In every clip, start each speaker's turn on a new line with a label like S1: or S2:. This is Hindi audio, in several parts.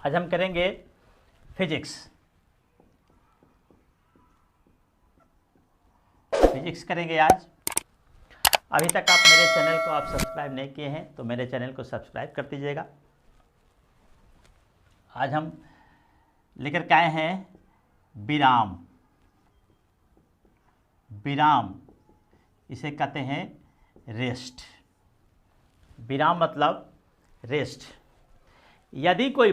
S1: आज हम करेंगे फिजिक्स। फिजिक्स करेंगे आज। अभी तक आप मेरे चैनल को आप सब्सक्राइब नहीं किए हैं तो मेरे चैनल को सब्सक्राइब कर दीजिएगा। आज हम लेकर के आए हैं विराम। विराम इसे कहते हैं रेस्ट। विराम मतलब रेस्ट। यदि कोई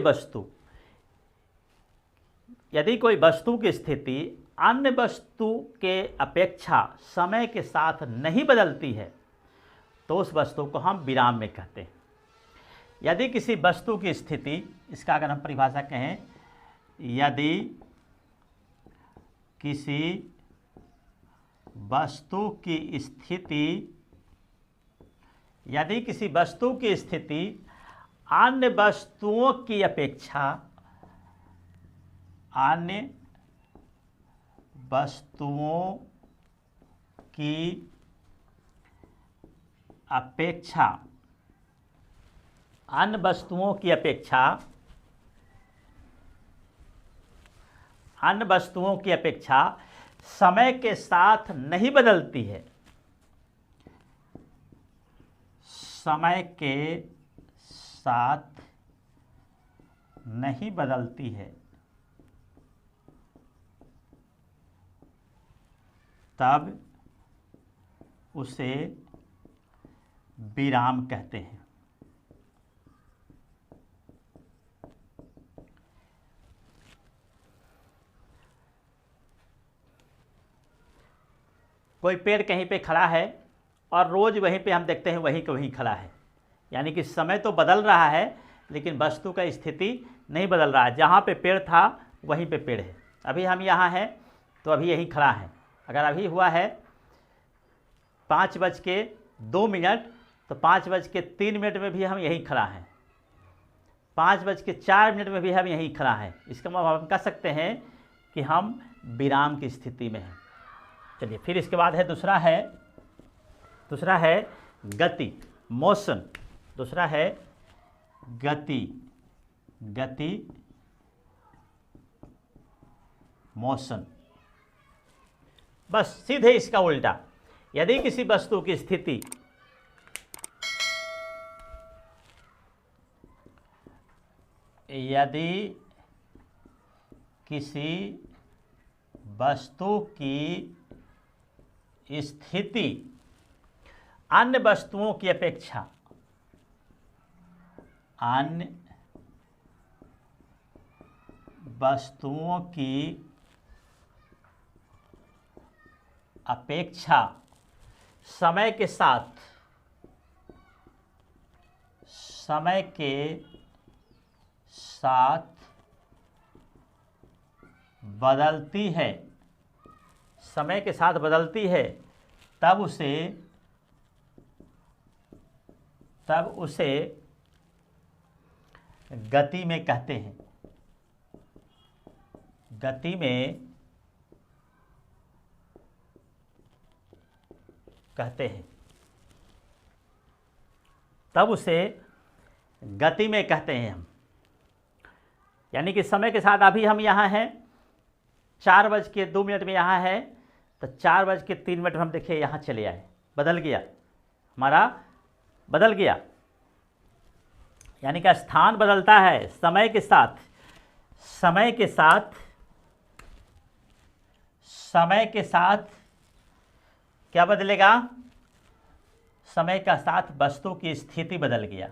S1: वस्तु की स्थिति अन्य वस्तु के अपेक्षा समय के साथ नहीं बदलती है तो उस वस्तु को हम विराम में कहते हैं। यदि किसी वस्तु की स्थिति, इसका अगर हम परिभाषा कहें, यदि किसी वस्तु की स्थिति अन्य वस्तुओं की अपेक्षा समय के साथ नहीं बदलती है, तब उसे विराम कहते हैं। कोई पेड़ कहीं पे खड़ा है और रोज वहीं पे हम देखते हैं वहीं के वहीं खड़ा है, यानी कि समय तो बदल रहा है लेकिन वस्तु का स्थिति नहीं बदल रहा है। जहाँ पे पेड़ था वहीं पे पेड़ है। अभी हम यहाँ हैं तो अभी यहीं खड़ा है। अगर अभी हुआ है 5:02 तो 5:03 में भी हम यहीं खड़ा हैं, 5:04 में भी हम यहीं खड़ा हैं। इसका मतलब हम कह सकते हैं कि हम विराम की स्थिति में हैं। चलिए, फिर इसके बाद है दूसरा है गति, मोशन। दूसरा है गति मोशन। बस सीधे इसका उल्टा। यदि किसी वस्तु की स्थिति अन्य वस्तुओं की अपेक्षा समय के साथ बदलती है, तब उसे गति में कहते हैं। तब उसे गति में कहते हैं हम। यानी कि समय के साथ अभी हम यहाँ हैं, 4:02 में यहाँ है तो 4:03 में हम देखिए यहाँ चले आए, बदल गया, हमारा बदल गया। यानी कि स्थान बदलता है समय के साथ क्या बदलेगा? समय का साथ वस्तु की स्थिति बदल गया।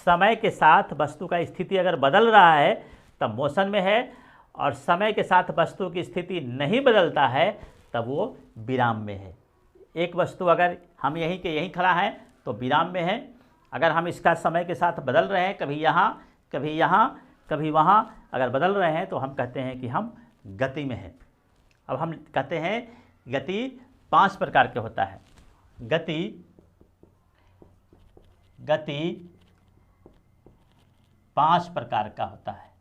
S1: समय के साथ वस्तु का स्थिति अगर बदल रहा है तब मोशन में है, और समय के साथ वस्तु की स्थिति नहीं बदलता है तब वो विराम में है। एक वस्तु अगर हम यहीं के यहीं खड़ा है तो विराम में है। अगर हम इसका समय के साथ बदल रहे हैं, कभी कभी वहाँ अगर बदल रहे हैं तो हम कहते हैं कि हम गति में हैं। अब हम कहते हैं गति 5 प्रकार के होता है। गति 5 प्रकार का होता है।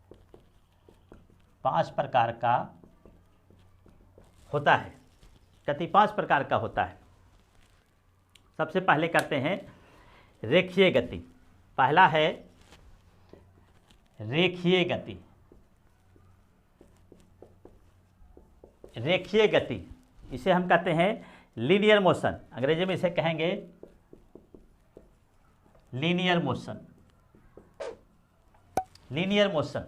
S1: 5 प्रकार का होता है। गति 5 प्रकार का होता है। सबसे पहले करते हैं रेखीय गति। पहला है रेखीय गति, रेखीय गति, इसे हम कहते हैं लीनियर मोशन। अंग्रेजी में इसे कहेंगे लीनियर मोशन, लीनियर मोशन।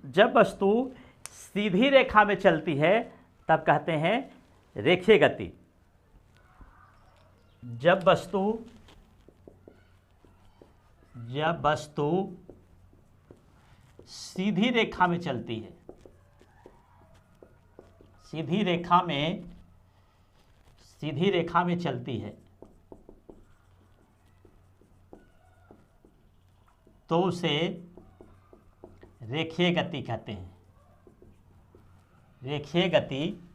S1: जब वस्तु सीधी रेखा में चलती है तब कहते हैं रेखीय गति। जब वस्तु सीधी रेखा में चलती है, सीधी रेखा में चलती है तो उसे रेखीय गति कहते हैं। रेखीय गति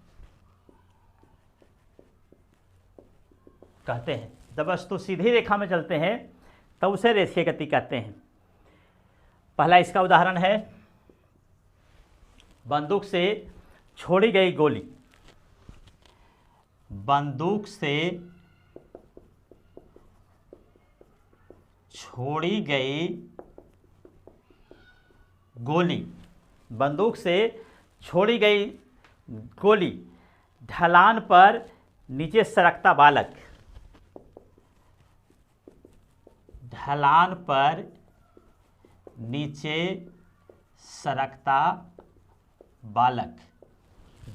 S1: कहते हैं। जब वस्तु सीधी रेखा में चलते हैं तब उसे रेखीय गति कहते हैं। पहला इसका उदाहरण है बंदूक से छोड़ी गई गोली। बंदूक से छोड़ी गई गोली, बंदूक से छोड़ी गई गोली, ढलान पर नीचे सरकता बालक, ढलान पर नीचे सरकता बालक,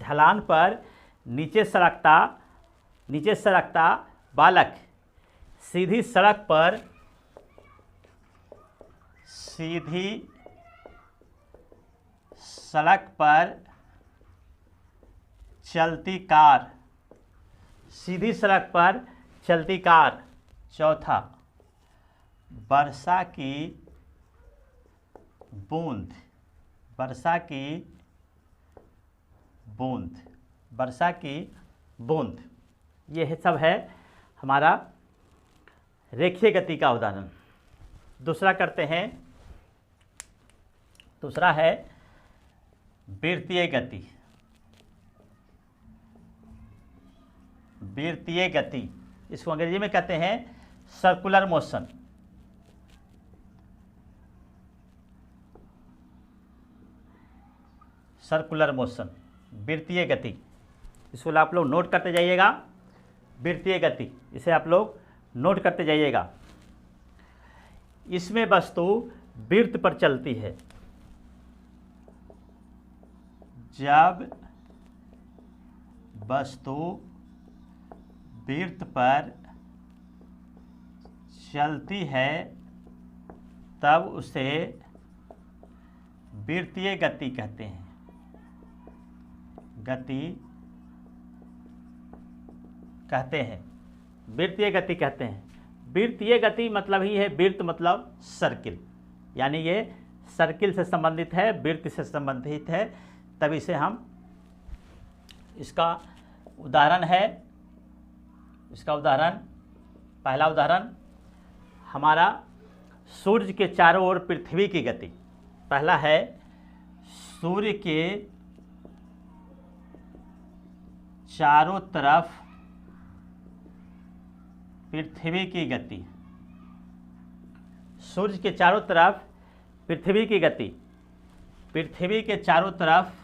S1: ढलान पर नीचे सरकता बालक, सीधी सड़क पर चलती कार, सीधी सड़क पर चलती कार। चौथा, वर्षा की बूंद, वर्षा की बूंद, वर्षा की बूंद। यह सब है हमारा रेखीय गति का उदाहरण। दूसरा करते हैं, दूसरा है वृत्तीय गति। वृत्तीय गति, इसको अंग्रेजी में कहते हैं सर्कुलर मोशन। सर्कुलर मोशन, वृत्तीय गति, इसको आप लोग नोट करते जाइएगा। वृत्तीय गति, इसे आप लोग नोट करते जाइएगा। इसमें वस्तु वृत्त पर चलती है। जब वस्तु वृत्त पर चलती है तब उसे वृत्तीय गति कहते हैं। गति कहते हैं, वृत्तीय गति कहते हैं। वृत्तीय गति मतलब ही है, वृत्त मतलब सर्किल, यानी ये सर्किल से संबंधित है, वृत्त से संबंधित है, तभी से हम इसका उदाहरण है, इसका उदाहरण, पहला उदाहरण हमारा सूर्य के चारों ओर पृथ्वी की गति। पहला है सूर्य के चारों तरफ पृथ्वी की गति। सूर्य के चारों तरफ पृथ्वी की गति, पृथ्वी के चारों तरफ,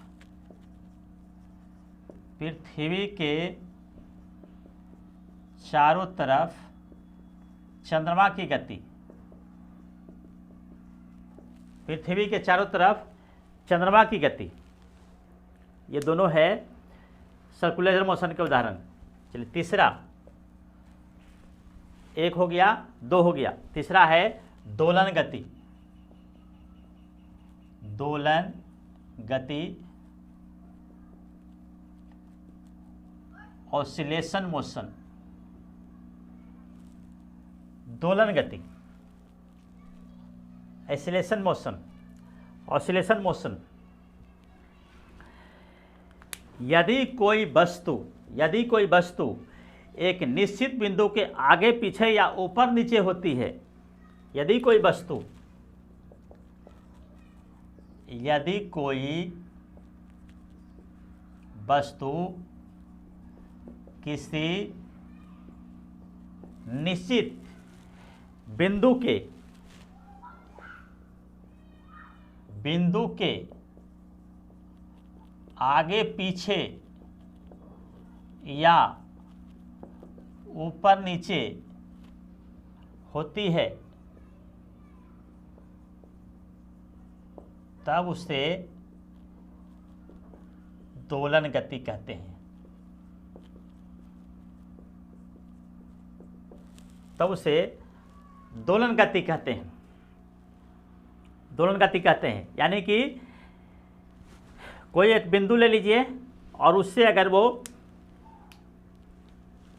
S1: पृथ्वी के चारों तरफ चंद्रमा की गति। पृथ्वी के चारों तरफ चंद्रमा की गति। ये दोनों है सर्कुलर मोशन के उदाहरण। चलिए तीसरा, एक हो गया, दो हो गया, तीसरा है दोलन गति। दोलन गति, ऑसिलेशन मोशन। दोलन गति, ऑसिलेशन मोशन, ऑसिलेशन मोशन। यदि कोई वस्तु एक निश्चित बिंदु के आगे पीछे या ऊपर नीचे होती है, यदि कोई वस्तु किसी निश्चित बिंदु के बिंदु के आगे पीछे या ऊपर नीचे होती है तब उसे दोलन गति कहते हैं। तब उसे दोलन गति कहते हैं। दोलन गति कहते हैं यानी कि कोई एक बिंदु ले लीजिए और उससे अगर वो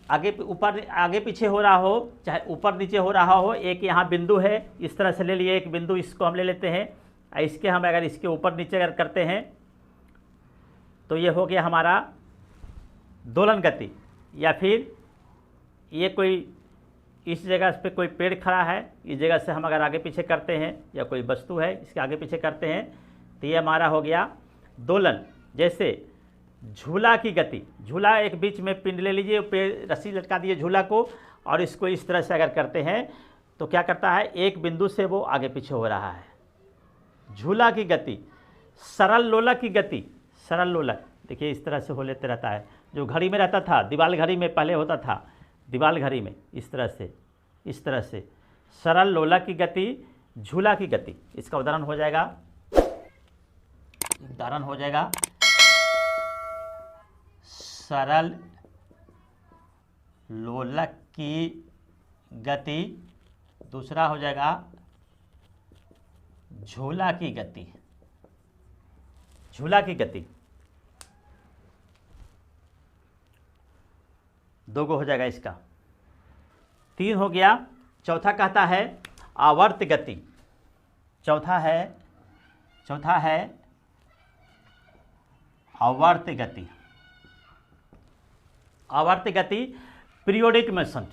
S1: आगे पीछे हो रहा हो, चाहे ऊपर नीचे हो रहा हो, एक यहाँ बिंदु है, इस तरह से ले लिए एक बिंदु, इसको हम ले लेते हैं, इसके हम अगर इसके ऊपर नीचे अगर करते हैं तो ये हो गया हमारा दोलन गति। या फिर ये कोई इस जगह पे कोई पेड़ खड़ा है, इस जगह से हम अगर आगे पीछे करते हैं, या कोई वस्तु है इसके आगे पीछे करते हैं तो ये हमारा हो गया दोलन। जैसे झूला की गति, झूला एक बीच में पिंड ले लीजिए, पेड़ रस्सी लटका दिए झूला को, और इसको इस तरह से अगर करते हैं तो क्या करता है, एक बिंदु से वो आगे पीछे हो रहा है। झूला की गति। सरल लोलक की गति, सरल लोलक देखिए इस तरह से हो लेते रहता है, जो घड़ी में रहता था, दीवाल घड़ी में पहले होता था, दीवाल घड़ी में इस तरह से सरल लोलक की गति, झूला की गति। इसका उदाहरण हो जाएगा सरल लोलक की गति, दूसरा हो जाएगा झूला की गति। झूला की गति दो गो हो जाएगा इसका, 3 हो गया। चौथा कहता है आवर्त गति। चौथा है आवर्त गति। आवर्त गति पीरियोडिक मोशन।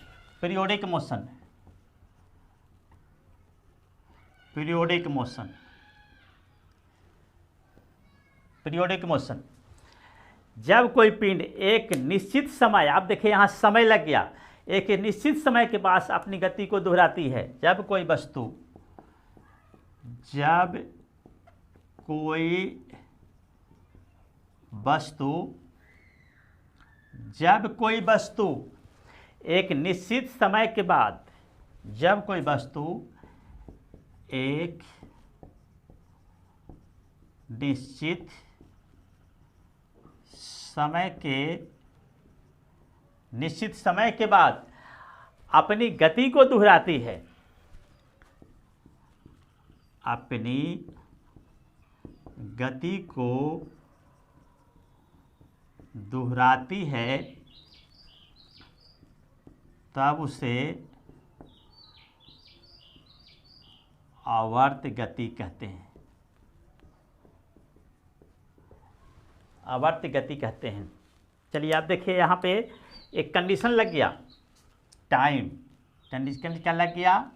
S1: जब कोई पिंड एक निश्चित समय, आप देखिए यहाँ समय लग गया, एक निश्चित समय के बाद अपनी गति को दोहराती है। जब कोई वस्तु एक निश्चित समय के बाद, जब कोई वस्तु एक निश्चित समय के बाद अपनी गति को दोहराती है, अपनी गति को दोहराती है, तब उसे आवर्त गति कहते हैं। आवर्त गति कहते हैं। चलिए आप देखिए यहाँ पे एक कंडीशन लग गया, टाइम। कंडीशन क्या लग गया,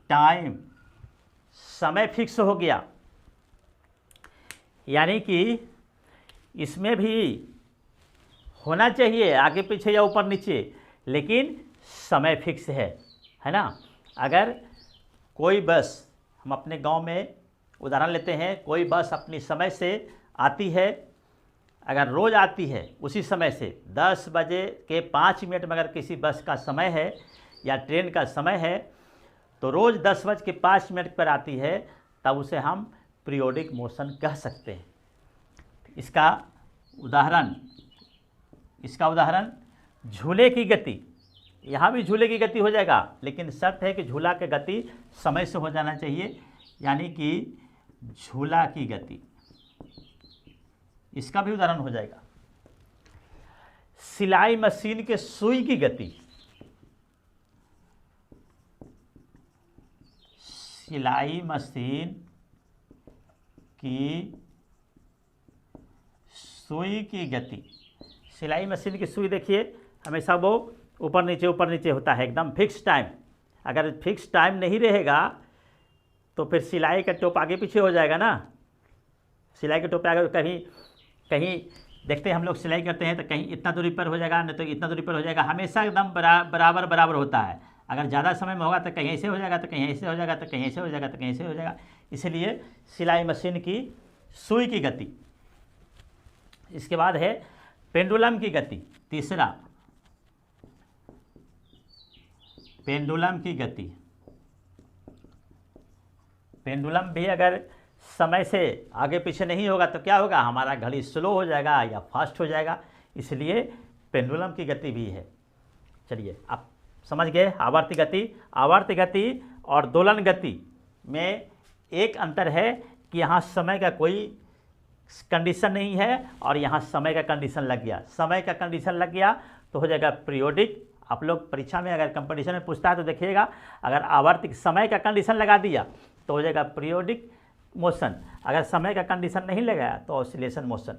S1: टाइम, समय फिक्स हो गया। यानी कि इसमें भी होना चाहिए आगे पीछे या ऊपर नीचे, लेकिन समय फिक्स है ना। अगर कोई बस, हम अपने गांव में उदाहरण लेते हैं, कोई बस अपनी समय से आती है, अगर रोज़ आती है उसी समय से 10 बजे के 5 मिनट में अगर किसी बस का समय है या ट्रेन का समय है, तो रोज़ 10 बज के 5 मिनट पर आती है, तब उसे हम पीरियोडिक मोशन कह सकते हैं। इसका उदाहरण झूले की गति। यहाँ भी झूले की गति हो जाएगा, लेकिन शर्त है कि झूला की गति समय से हो जाना चाहिए, यानी कि झूला की गति। इसका भी उदाहरण हो जाएगा। सिलाई मशीन के सुई की गति। सिलाई मशीन की सुई की गति। सिलाई मशीन की सुई देखिए हमेशा वो ऊपर नीचे होता है, एकदम फिक्स टाइम। अगर फिक्स टाइम नहीं रहेगा तो फिर सिलाई का टोप आगे पीछे हो जाएगा ना। सिलाई के टोप पे अगर कहीं देखते हैं हम लोग सिलाई करते हैं तो कहीं इतना दूरी पर हो जाएगा, नहीं तो इतना दूरी पर हो जाएगा, हमेशा एकदम बराबर होता है। अगर ज़्यादा समय में होगा तो कहीं ऐसे हो जाएगा, तो कहीं ऐसे हो जाएगा, तो कहीं ऐसे हो जाएगा, तो कहीं ऐसे हो जाएगा। इसलिए सिलाई मशीन की सुई की गति। इसके बाद है पेंडुलम की गति, तीसरा पेंडुलम की गति। पेंडुलम भी अगर समय से आगे पीछे नहीं होगा तो क्या होगा, हमारा घड़ी स्लो हो जाएगा या फास्ट हो जाएगा, इसलिए पेंडुलम की गति भी है। चलिए आप समझ गए आवर्ती गति। आवर्ती गति और दोलन गति में एक अंतर है कि यहाँ समय का कोई कंडीशन नहीं है और यहाँ समय का कंडीशन लग गया। समय का कंडीशन लग गया तो हो जाएगा पीरियोडिक। आप लोग परीक्षा में अगर कंपटीशन में पूछता है तो देखिएगा, अगर आवर्ती समय का कंडीशन लगा दिया तो हो जाएगा पीरियोडिक मोशन, अगर समय का कंडीशन नहीं लगाया तो ऑसिलेशन मोशन,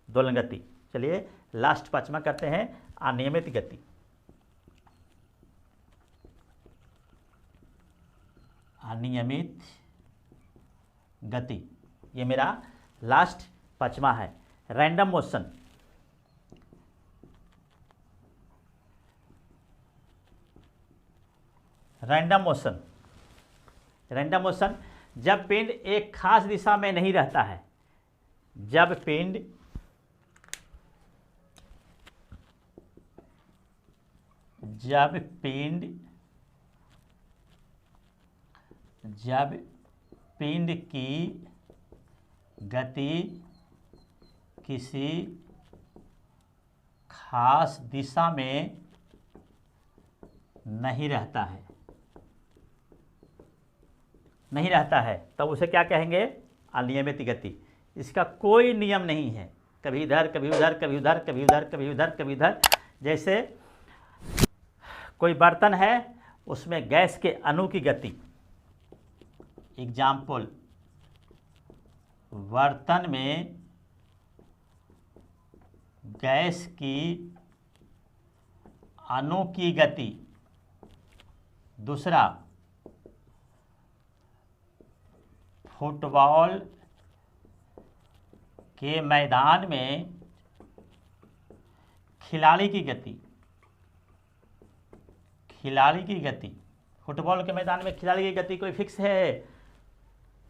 S1: दोलन गति। चलिए लास्ट पांचवा करते हैं, अनियमित गति। अनियमित गति, ये मेरा लास्ट पांचवा है। Random motion, random motion, random motion जब पिंड एक खास दिशा में नहीं रहता है, जब पिंड की गति किसी खास दिशा में नहीं रहता है, नहीं रहता है, तब उसे क्या कहेंगे, अनियमित गति। इसका कोई नियम नहीं है, कभी इधर कभी उधर, कभी उधर कभी उधर, कभी उधर कभी उधर। जैसे कोई बर्तन है उसमें गैस के अणु की गति, एग्जाम्पल, बर्तन में गैस की अणु की गति। दूसरा, फुटबॉल के मैदान में खिलाड़ी की गति, खिलाड़ी की गति। फुटबॉल के मैदान में खिलाड़ी की गति कोई फिक्स है,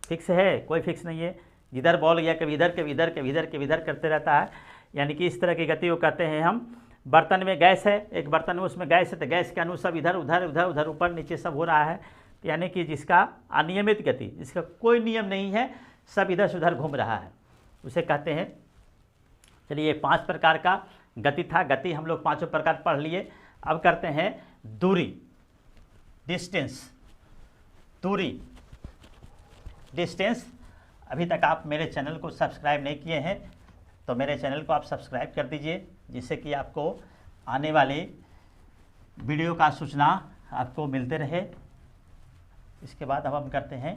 S1: फिक्स है, कोई फिक्स नहीं है। जिधर बॉल गया कभी इधर कभी इधर कभी इधर कभी इधर करते रहता है, यानी कि इस तरह की गति को कहते हैं हम। बर्तन में गैस है, एक बर्तन में उसमें गैस है तो गैस के अणु सब इधर उधर उधर उधर ऊपर नीचे सब हो रहा है, यानी कि जिसका अनियमित गति, जिसका कोई नियम नहीं है, सब इधर से उधर घूम रहा है, उसे कहते हैं। चलिए 5 प्रकार का गति था, गति हम लोग 5 प्रकार पढ़ लिए। अब करते हैं दूरी, डिस्टेंस। दूरी, डिस्टेंस। अभी तक आप मेरे चैनल को सब्सक्राइब नहीं किए हैं तो मेरे चैनल को आप सब्सक्राइब कर दीजिए, जिससे कि आपको आने वाले वीडियो का सूचना आपको मिलते रहे। इसके बाद अब हम करते हैं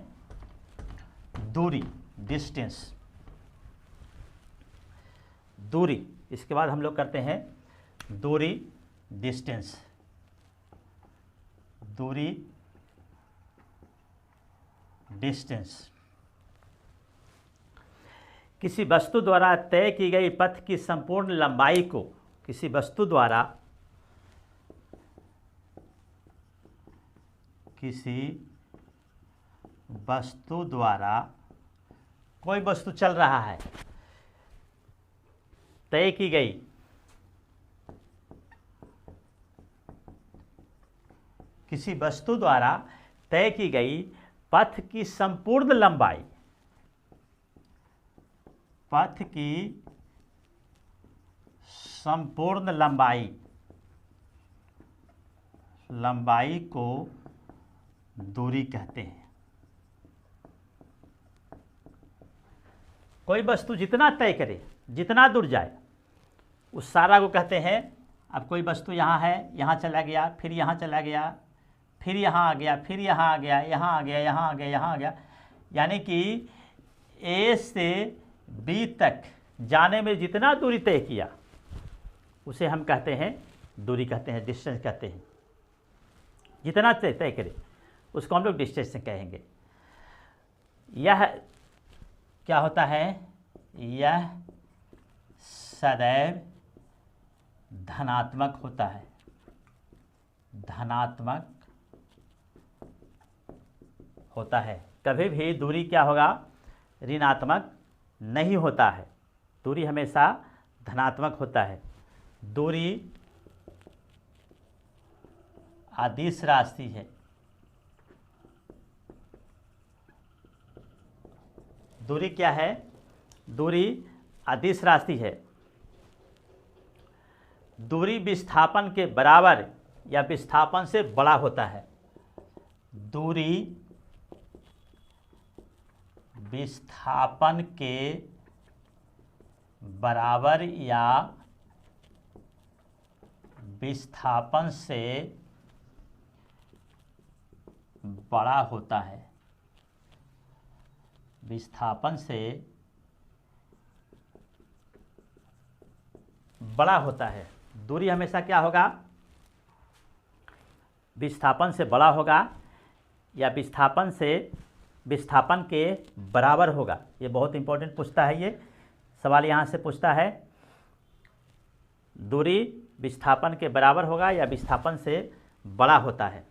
S1: दूरी, डिस्टेंस, दूरी। इसके बाद हम लोग करते हैं दूरी, डिस्टेंस, दूरी, डिस्टेंस। किसी वस्तु द्वारा तय की गई पथ की संपूर्ण लंबाई को, किसी वस्तु द्वारा, किसी वस्तु द्वारा, कोई वस्तु चल रहा है, तय की गई, किसी वस्तु द्वारा तय की गई पथ की संपूर्ण लंबाई, पथ की संपूर्ण लंबाई, लंबाई को दूरी कहते हैं। कोई वस्तु जितना तय करे, जितना दूर जाए, उस सारा को कहते हैं। अब कोई वस्तु यहाँ है, यहाँ चला गया, फिर यहाँ चला गया, फिर यहाँ आ गया, फिर यहाँ आ गया, यहाँ आ गया, यहाँ आ गया, यहाँ आ गया, यानी कि ए से बी तक जाने में जितना दूरी तय किया उसे हम कहते हैं दूरी कहते हैं, डिस्टेंस कहते हैं। जितना तय करे उसको हम लोग डिस्टेंस कहेंगे। यह क्या होता है, यह सदैव धनात्मक होता है, धनात्मक होता है। कभी भी दूरी क्या होगा, ऋणात्मक नहीं होता है, दूरी हमेशा धनात्मक होता है। दूरी अदिश राशि है, दूरी क्या है, दूरी अदिश राशि है। दूरी विस्थापन के बराबर या विस्थापन से बड़ा होता है। दूरी विस्थापन के बराबर या विस्थापन से बड़ा होता है, विस्थापन से बड़ा होता है। दूरी हमेशा क्या होगा, विस्थापन से बड़ा होगा या विस्थापन के बराबर होगा। ये बहुत इंपॉर्टेंट पूछता है, ये सवाल यहाँ से पूछता है। दूरी विस्थापन के बराबर होगा या विस्थापन से बड़ा होता है।